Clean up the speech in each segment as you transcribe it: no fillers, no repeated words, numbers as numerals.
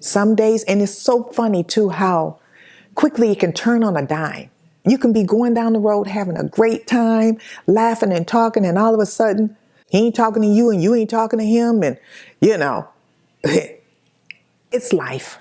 Some days, and it's so funny too how quickly it can turn on a dime. You can be going down the road having a great time, laughing and talking, and all of a sudden, he ain't talking to you and you ain't talking to him, and you know, it's life.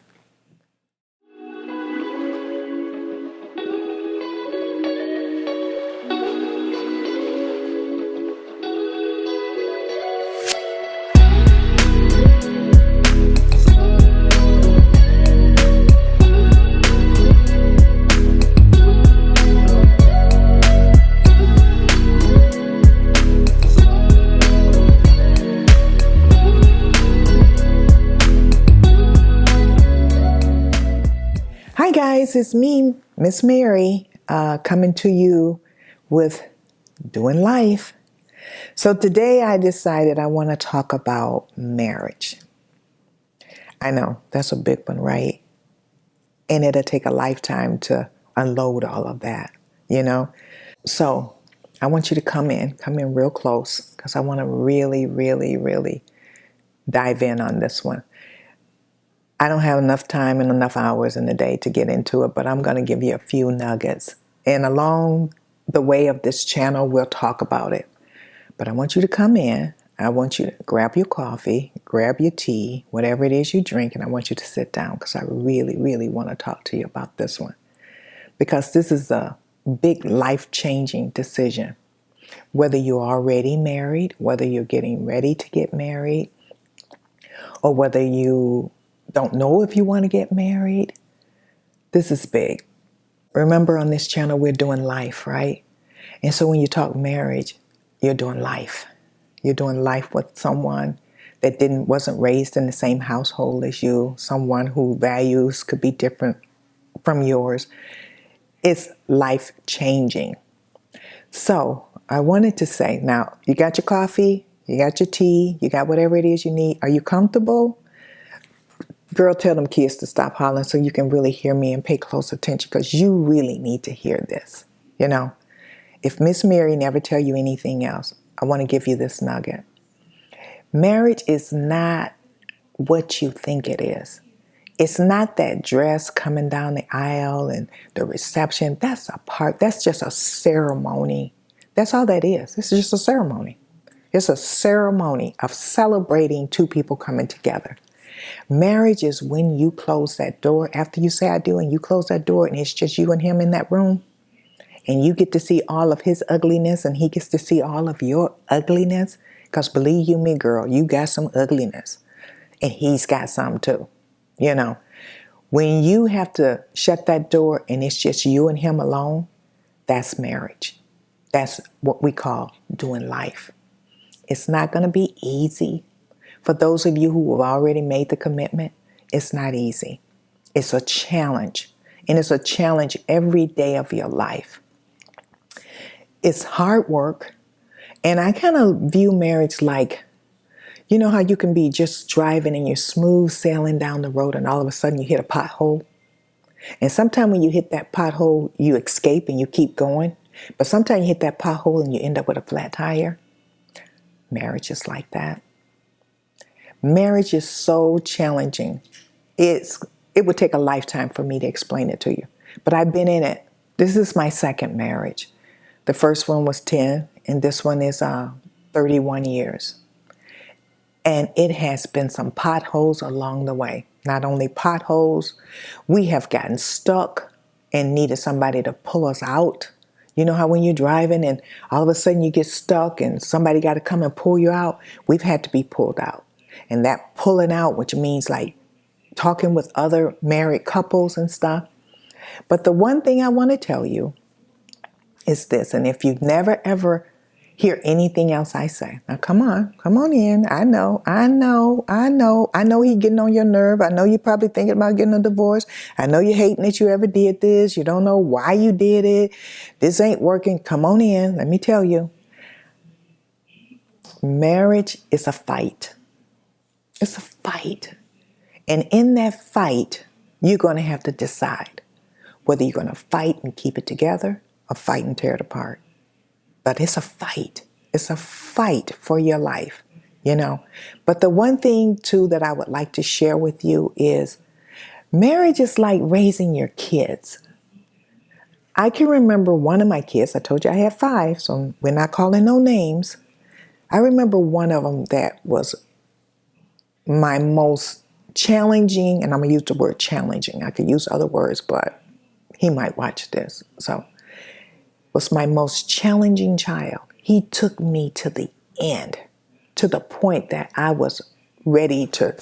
Hi guys, it's me, Miss Mary, coming to you with Doing Life. So today I decided I want to talk about marriage. I know, that's a big one, right? And it'll take a lifetime to unload all of that, you know? So I want you to come in real close, because I want to really, really, really dive in on this one. I don't have enough time and enough hours in the day to get into it, but I'm going to give you a few nuggets. And along the way of this channel, we'll talk about it. But I want you to come in. I want you to grab your coffee, grab your tea, whatever it is you drink, and I want you to sit down, because I really, really want to talk to you about this one. Because this is a big life-changing decision. Whether you're already married, whether you're getting ready to get married, or whether you don't know if you want to get married, this is big. Remember, on this channel, we're doing life, right? And so when you talk marriage, you're doing life. You're doing life with someone that wasn't raised in the same household as you, someone whose values could be different from yours. It's life changing. So I wanted to say, now, you got your coffee, you got your tea, you got whatever it is you need. Are you comfortable? Girl, tell them kids to stop hollering so you can really hear me and pay close attention, because you really need to hear this. You know, if Miss Mary never tell you anything else, I want to give you this nugget. Marriage is not what you think it is. It's not that dress coming down the aisle and the reception. That's just a ceremony. That's all that is. It's just a ceremony. It's a ceremony of celebrating two people coming together. Marriage is when you close that door, after you say I do, and you close that door and it's just you and him in that room, and you get to see all of his ugliness and he gets to see all of your ugliness, because believe you me, girl, you got some ugliness and he's got some too. You know, when you have to shut that door and it's just you and him alone, that's marriage. That's what we call doing life. It's not going to be easy. For those of you who have already made the commitment, it's not easy. It's a challenge. And it's a challenge every day of your life. It's hard work. And I kind of view marriage like, you know how you can be just driving and you're smooth sailing down the road and all of a sudden you hit a pothole? And sometimes when you hit that pothole, you escape and you keep going. But sometimes you hit that pothole and you end up with a flat tire. Marriage is like that. Marriage is so challenging. It would take a lifetime for me to explain it to you. But I've been in it. This is my second marriage. The first one was 10, and this one is 31 years. And it has been some potholes along the way. Not only potholes, we have gotten stuck and needed somebody to pull us out. You know how when you're driving and all of a sudden you get stuck and somebody got to come and pull you out? We've had to be pulled out. And that pulling out, which means like talking with other married couples and stuff. But the one thing I want to tell you is this. And if you've never, ever hear anything else I say, now come on in. I know he getting on your nerve. I know you're probably thinking about getting a divorce. I know you're hating that you ever did this. You don't know why you did it. This ain't working. Come on in. Let me tell you. Marriage is a fight. It's a fight. And in that fight, you're going to have to decide whether you're going to fight and keep it together or fight and tear it apart. But it's a fight. It's a fight for your life, you know. But the one thing, too, that I would like to share with you is Marriage is like raising your kids. I can remember one of my kids, I told you I had 5, so we're not calling no names. I remember one of them that was my most challenging, and I'm going to use the word challenging. I could use other words, but he might watch this. So, was my most challenging child. He took me to the end, to the point that I was ready to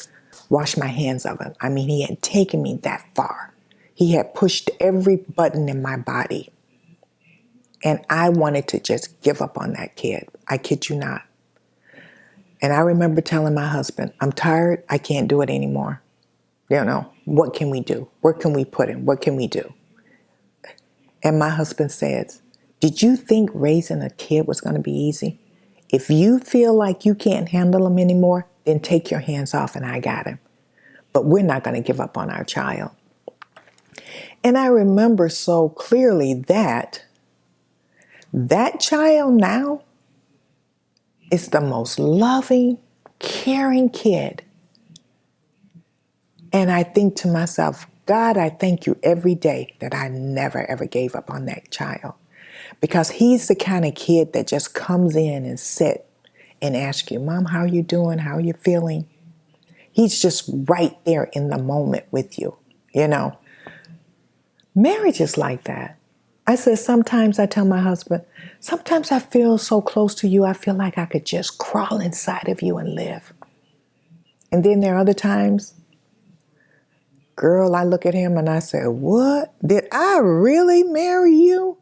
wash my hands of it. I mean, he had taken me that far. He had pushed every button in my body. And I wanted to just give up on that kid. I kid you not. And I remember telling my husband, I'm tired. I can't do it anymore. You know, what can we do? Where can we put him? What can we do? And my husband says, did you think raising a kid was going to be easy? If you feel like you can't handle him anymore, then take your hands off and I got him. But we're not going to give up on our child. And I remember so clearly that child now is the most loving, caring kid. And I think to myself, God, I thank you every day that I never, ever gave up on that child. Because he's the kind of kid that just comes in and sit and ask you, Mom, how are you doing? How are you feeling? He's just right there in the moment with you, you know. Marriage is like that. I said, sometimes I tell my husband, sometimes I feel so close to you, I feel like I could just crawl inside of you and live. And then there are other times, girl, I look at him and I say, what? Did I really marry you?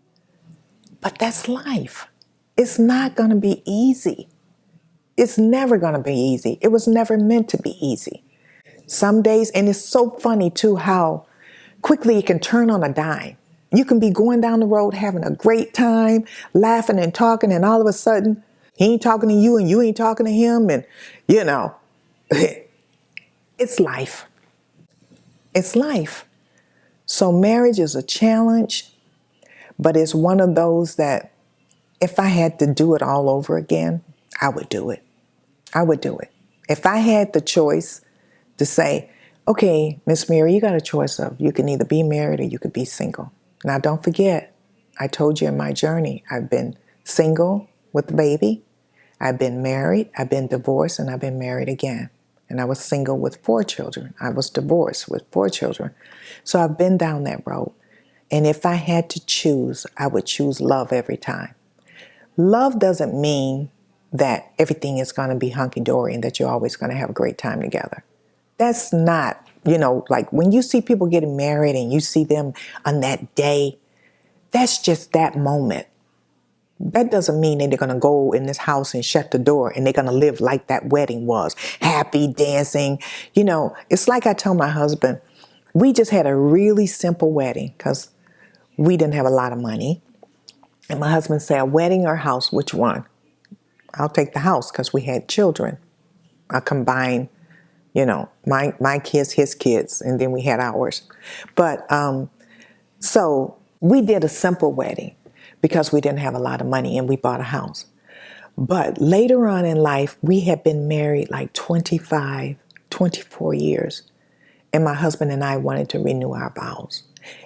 But that's life. It's not going to be easy. It's never going to be easy. It was never meant to be easy. Some days, and it's so funny too, how quickly it can turn on a dime. You can be going down the road having a great time, laughing and talking, and all of a sudden, he ain't talking to you and you ain't talking to him. And, you know, it's life. It's life. So marriage is a challenge, but it's one of those that if I had to do it all over again, I would do it. I would do it. If I had the choice to say, okay, Miss Mary, you got a choice of you can either be married or you could be single. Now, don't forget, I told you in my journey, I've been single with a baby, I've been married, I've been divorced, and I've been married again. And I was single with 4 children. I was divorced with 4 children. So I've been down that road. And if I had to choose, I would choose love every time. Love doesn't mean that everything is going to be hunky-dory and that you're always going to have a great time together. That's not, you know, like when you see people getting married and you see them on that day, that's just that moment. That doesn't mean that they're going to go in this house and shut the door and they're going to live like that wedding was. Happy, dancing. You know, it's like I tell my husband, we just had a really simple wedding because we didn't have a lot of money. And my husband said, a wedding or house, which one? I'll take the house because we had children. I combined, you know, my kids, his kids, and then we had ours. But so we did a simple wedding because we didn't have a lot of money and we bought a house. But later on in life, we had been married like 25, 24 years. And my husband and I wanted to renew our vows.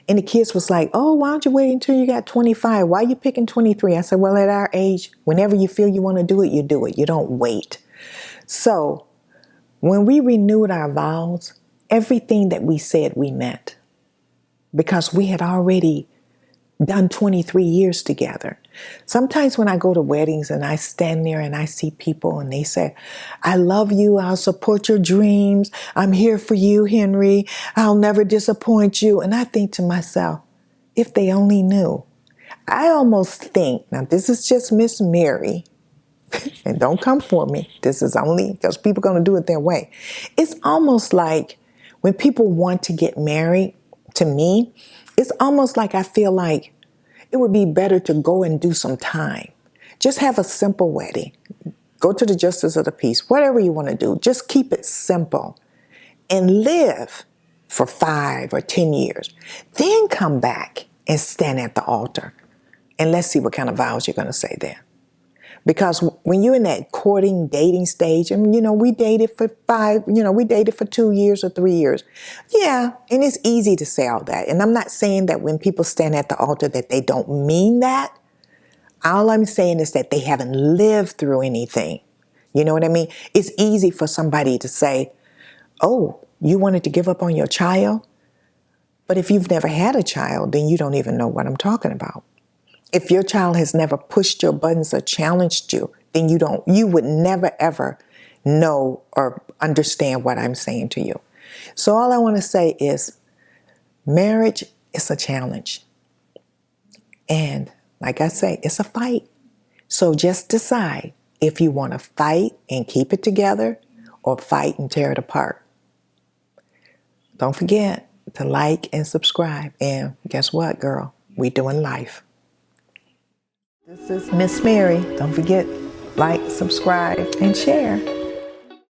And the kids was like, oh, why don't you wait until you got 25? Why are you picking 23? I said, well, at our age, whenever you feel you want to do it, you do it. You don't wait. So when we renewed our vows, everything that we said we meant. Because we had already done 23 years together. Sometimes when I go to weddings and I stand there and I see people and they say, I love you. I'll support your dreams. I'm here for you, Henry. I'll never disappoint you. And I think to myself, if they only knew. I almost think, now this is just Miss Mary, and don't come for me. This is only because people are going to do it their way. It's almost like when people want to get married, to me, it's almost like I feel like it would be better to go and do some time. Just have a simple wedding. Go to the justice of the peace, whatever you want to do. Just keep it simple and live for 5 or 10 years. Then come back and stand at the altar and let's see what kind of vows you're going to say there. Because when you're in that courting, dating stage, and we dated for we dated for 2 years or 3 years. Yeah, and it's easy to say all that. And I'm not saying that when people stand at the altar that they don't mean that. All I'm saying is that they haven't lived through anything. You know what I mean? It's easy for somebody to say, oh, you wanted to give up on your child? But if you've never had a child, then you don't even know what I'm talking about. If your child has never pushed your buttons or challenged you, then you would never ever know or understand what I'm saying to you. So all I want to say is marriage is a challenge. And like I say, it's a fight. So just decide if you want to fight and keep it together or fight and tear it apart. Don't forget to like and subscribe. And guess what, girl? We doing life. This is Miss Mary. Don't forget, like, subscribe, and share.